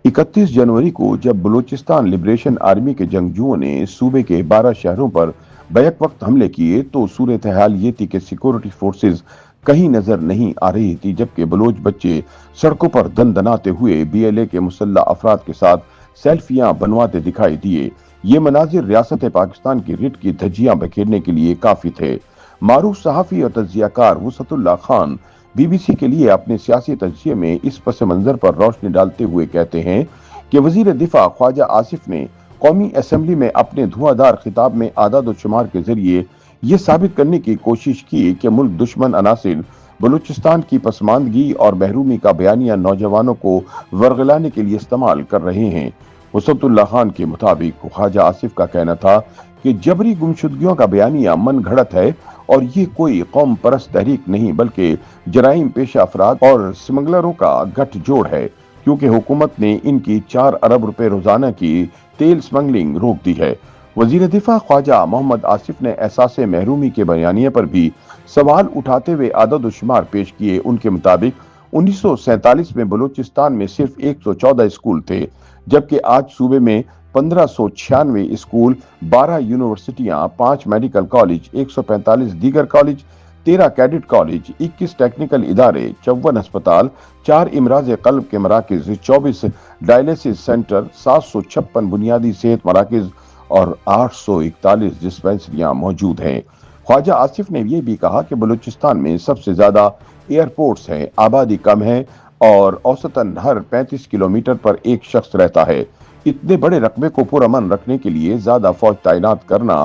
31 जनवरी को जब Balochistan liberation army के जंगजुओं ने सूबे के 12 शहरों पर बैक वक्त हमले किए तो सूरत हाल ये थी कि सिक्योरिटी फोर्सेस कहीं नजर नहीं आ रही थी, जबकि बलोच बच्चे सड़कों पर दंदनाते हुए बीएलए के मुसल्ला अफराद के साथ सेल्फियां बनवाते दिखाई दिए। ये मनाजिर रियासत पाकिस्तान की रिट की धज्जियां बखेरने के लिए काफी थे। मारूफ सहाफी और तज्जियाकार वसतुल्लाह खान बीबीसी के लिए अपने सियासी तज्जिये में इस पस मंजर पर रोशनी डालते हुए कहते हैं कि वजीर दिफा ख्वाजा आसिफ ने कौमी असम्बली में अपने धुआंधार खिताब में आदाद व शुमार के जरिए ये साबित करने की कोशिश की कि मुल्क दुश्मन अनासिर बलूचिस्तान की पसमानदगी और महरूमी का बयानिया नौजवानों को वर्गलाने के लिए इस्तेमाल कर रहे हैं। वसतुल्लाह खान के मुताबिक ख्वाजा आसिफ का कहना था कि जबरी गुमशुदगियों का बयानिया मन घड़त है और ये कोई कौम परस्त तहरीक नहीं बल्कि जराइम पेशा अफराद और स्मगलरों का गठजोड़ है, क्योंकि हुकूमत ने इनकी 4 अरब रुपए रोजाना की तेल स्मगलिंग रोक दी है। वजीर दिफा ख्वाजा मोहम्मद आसिफ ने एहसास महरूमी के बयानिए पर भी सवाल उठाते हुए आदद शुमार पेश किए। उनके मुताबिक 1947 में बलूचिस्तान में सिर्फ 114 स्कूल थे, जबकि आज सूबे में 1596 स्कूल, 12 यूनिवर्सिटियां, 5 मेडिकल कॉलेज, 145 दीगर कॉलेज, 13 कैडेट कॉलेज, 21 टेक्निकल इदारे, 54 अस्पताल, 4 इमराज कल्ब के मराकज, 24 डायलिसिस सेंटर, 756 बुनियादी सेहत मराकज और 841 डिस्पेंसरियां मौजूद हैं। ख्वाजा आसिफ ने यह भी कहा कि बलूचिस्तान में सबसे ज्यादा एयरपोर्ट्स हैं, आबादी कम है और औसतन हर 35 किलोमीटर पर एक शख्स रहता है। इतने बड़े रकबे को पुरअमन रखने के लिए ज्यादा फौज तैनात करना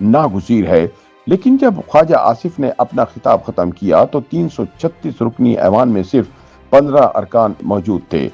नागुज़ीर है। लेकिन जब ख्वाजा आसिफ ने अपना खिताब खत्म किया तो 336 रुकनी ऐवान में सिर्फ 15 अरकान मौजूद थे।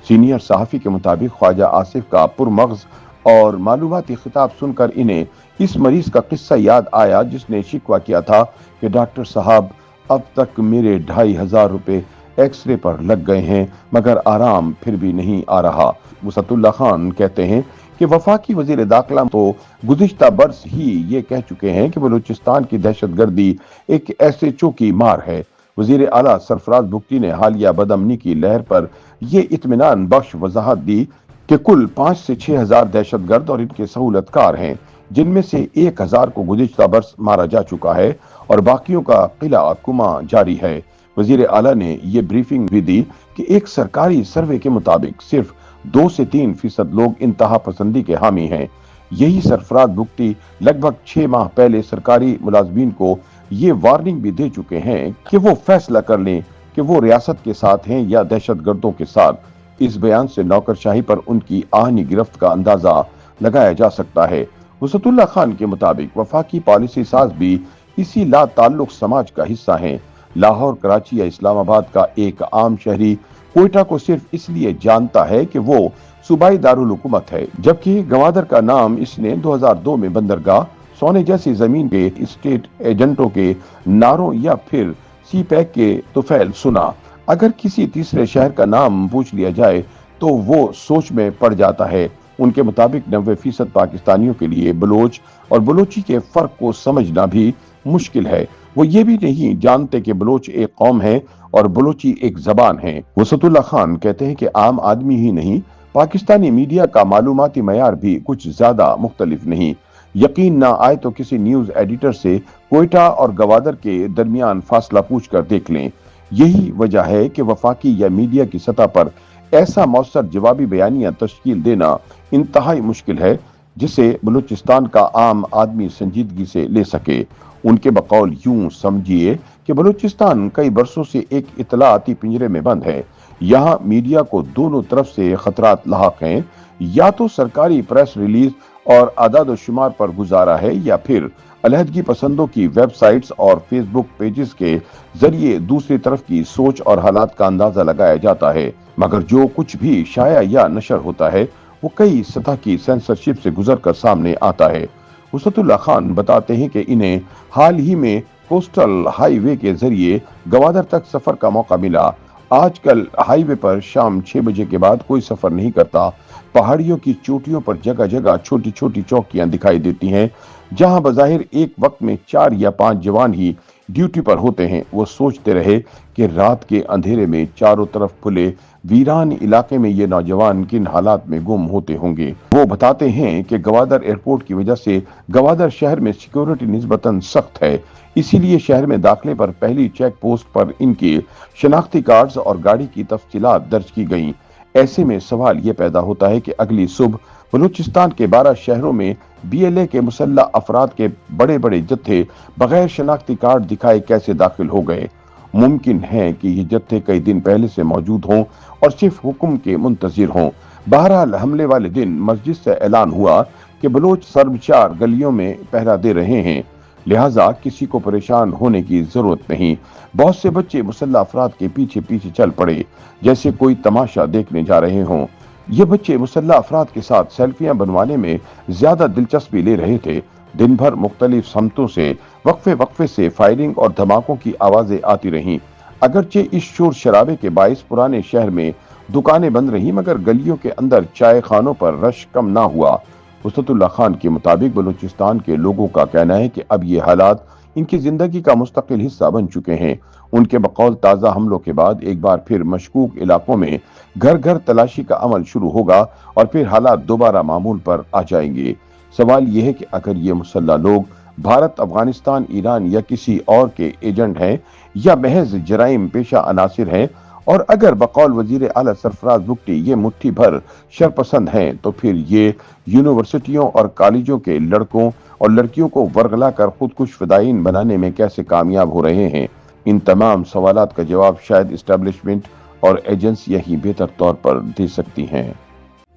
सीनियर सहाफी के मुताबिक ख्वाजा आसिफ का पुरमग़ज़ और मालूमाती खिताब सुनकर इन्हें इस मरीज का किस्सा याद आया जिसने शिकवा किया था कि डॉक्टर साहब, अब तक मेरे 2500 रुपए एक्सरे पर लग गए हैं मगर आराम फिर भी नहीं आ रहा। वसतुल्लाह खान कहते हैं कि वफाकी वजीर दाखिला तो गुज़िश्ता बरस ही ये कह चुके हैं कि बलूचिस्तान की दहशतगर्दी एक एसएचओ की मार है। वजीर आला सरफराज बुगटी ने हालिया बदअमनी की लहर पर यह इत्मीनान बख्श वजाहत दी कि कुल 5 से 6 हजार दहशतगर्द और इनके सहूलतकार हैं, जिनमें से 1000 को गुज़िश्ता बरस मारा जा चुका है और बाकियों का किला कुमा जारी है। वजीर आला ने यह ब्रीफिंग भी दी कि एक सरकारी सर्वे के मुताबिक सिर्फ 2 से 3% लोग इंतहा पसंदी के हामी हैं। यही सरफराज बुगटी लगभग 6 माह पहले सरकारी मुलाजमीन को ये वार्निंग भी दे चुके हैं कि वो फैसला कर लें कि वो रियासत के साथ हैं या दहशतगर्दों के साथ। इस बयान से नौकरशाही पर उनकी आहनी गिरफ्त का अंदाजा लगाया जा सकता है। वसतुल्लाह खान के मुताबिक वफाकी पॉलिसी साज भी इसी ला ताल्लुक समाज का हिस्सा हैं। लाहौर, कराची या इस्लामाबाद का एक आम शहरी कोयटा को सिर्फ इसलिए जानता है कि वो सूबाई दारुल हुकूमत है, जबकि गवादर का नाम इसने 2002 में बंदरगाह, सोने जैसी जमीन के स्टेट एजेंटों के नारों या फिर सी पैक के तुफैल सुना। अगर किसी तीसरे शहर का नाम पूछ लिया जाए तो वो सोच में पड़ जाता है। उनके मुताबिक 90% पाकिस्तानियों के लिए बलोच और बलोची के फर्क को समझना भी मुश्किल है। वो ये भी नहीं जानते कि बलोच एक कौम है और बलोची एक जबान है। वसतुल्लाह खान कहते हैं कि आम आदमी ही नहीं, पाकिस्तानी मीडिया का मालूमाती मयार भी कुछ ज्यादा मुख्तलिफ नहीं। यकीन ना आए तो किसी न्यूज एडिटर से कोयटा और गवादर के दरमियान फासला पूछ कर देख लें। यही वजह है कि वफाकी या मीडिया की सतह पर ऐसा मौसर जवाबी बयानिया तश्कील देना इंतहाई मुश्किल है जिसे बलूचिस्तान का आम आदमी संजीदगी से ले सके। उनके बकौल यूं समझिए कि बलूचिस्तान कई बरसों से एक इतलाती पिंजरे में बंद है। यहाँ मीडिया को दोनों तरफ से खतरात लाहक हैं, या तो सरकारी प्रेस रिलीज और आदाद शुमार पर गुजारा है या फिर अलहदगी पसंदों की वेबसाइट्स और फेसबुक पेजेस के जरिए दूसरी तरफ की सोच और हालात का अंदाजा लगाया जाता है। मगर जो कुछ भी शाया या नशर होता है वो कई सतह की सेंसरशिप से गुजर कर सामने आता है। वसतुल्लाह खान बताते हैं कि इन्हें हाल ही में कोस्टल हाईवे के जरिए गवादर तक सफर का मौका मिला। आजकल हाईवे पर शाम 6 बजे के बाद कोई सफर नहीं करता। पहाड़ियों की चोटियों पर जगह जगह छोटी छोटी चौकियां दिखाई देती हैं, जहां बज़ाहिर एक वक्त में 4 या 5 जवान ही ड्यूटी पर होते हैं। वो सोचते रहे कि रात के अंधेरे में चारों तरफ खुले वीरान इलाके में ये नौजवान किन हालात में गुम होते होंगे। वो बताते हैं कि गवादर एयरपोर्ट की वजह से गवादर शहर में सिक्योरिटी निस्बतन सख्त है, इसीलिए शहर में दाखिले पर पहली चेक पोस्ट पर इनके शनाख्ती कार्ड्स और गाड़ी की तफसीलात दर्ज की गईं। ऐसे में सवाल ये पैदा होता है कि अगली सुबह बलूचिस्तान के 12 शहरों में BLA के मुसल्लह अफराद के बड़े बड़े जत्थे बगैर शनाख्ती कार्ड दिखाए कैसे दाखिल हो गए। मुमकिन है कि ये जत्थे कई दिन पहले से मौजूद हों और सिर्फ हुक्म के मुंतजिर हों। बहरहाल हमले वाले दिन मस्जिद से ऐलान हुआ कि बलोच सर्वचार गलियों में पहरा दे रहे हैं, लिहाजा किसी को परेशान होने की जरूरत नहीं। बहुत से बच्चे मुसल्लह अफराद के पीछे पीछे चल पड़े जैसे कोई तमाशा देखने जा रहे हों। ये बच्चे मुसल्लह अफराद के साथ सेल्फियां बनवाने में ज्यादा दिलचस्पी ले रहे थे। दिन भर मुख्तलिफ समतों से वक्फे से फायरिंग और धमाकों की आवाजें आती रहीं। अगरचे इस शोर शराबे के बाइस पुराने शहर में दुकानें बंद रहीं, मगर गलियों के अंदर चाय खानों पर रश कम ना हुआ। वसतुल्लाह खान के मुताबिक बलूचिस्तान के लोगों का कहना है कि अब ये हालात इनकी जिंदगी का मुस्तकिल हिस्सा बन चुके हैं। उनके बकौल ताज़ा हमलों के बाद एक बार फिर मशकूक इलाकों में घर घर तलाशी का अमल शुरू होगा और फिर हालात दोबारा मामूल पर आ जाएंगे। सवाल यह है कि अगर ये मुसल्लह लोग भारत, अफगानिस्तान, ईरान या किसी और के एजेंट हैं या महज जराइम पेशा अनासिर हैं, और अगर बकौल वजीर आला सरफराज बुगटी ये मुट्ठी भर शरपसंद हैं, तो फिर ये यूनिवर्सिटियों और कॉलेजों के लड़कों और लड़कियों को वर्गला कर खुदकुश फिदायीन बनाने में कैसे कामयाब हो रहे हैं। इन तमाम सवालात का जवाब शायद इस्टेब्लिशमेंट और एजेंसियां ही बेहतर तौर पर दे सकती हैं।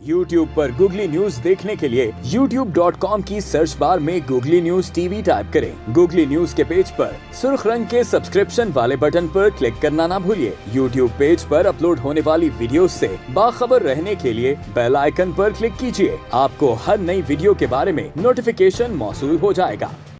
YouTube पर गूगली न्यूज देखने के लिए youtube.com की सर्च बार में गूगली न्यूज TV टाइप करें। गूगली न्यूज के पेज पर सुर्ख रंग के सब्सक्रिप्शन वाले बटन पर क्लिक करना ना भूलिए। YouTube पेज पर अपलोड होने वाली वीडियोस से बाखबर रहने के लिए बेल आइकन पर क्लिक कीजिए। आपको हर नई वीडियो के बारे में नोटिफिकेशन मौसूल हो जाएगा।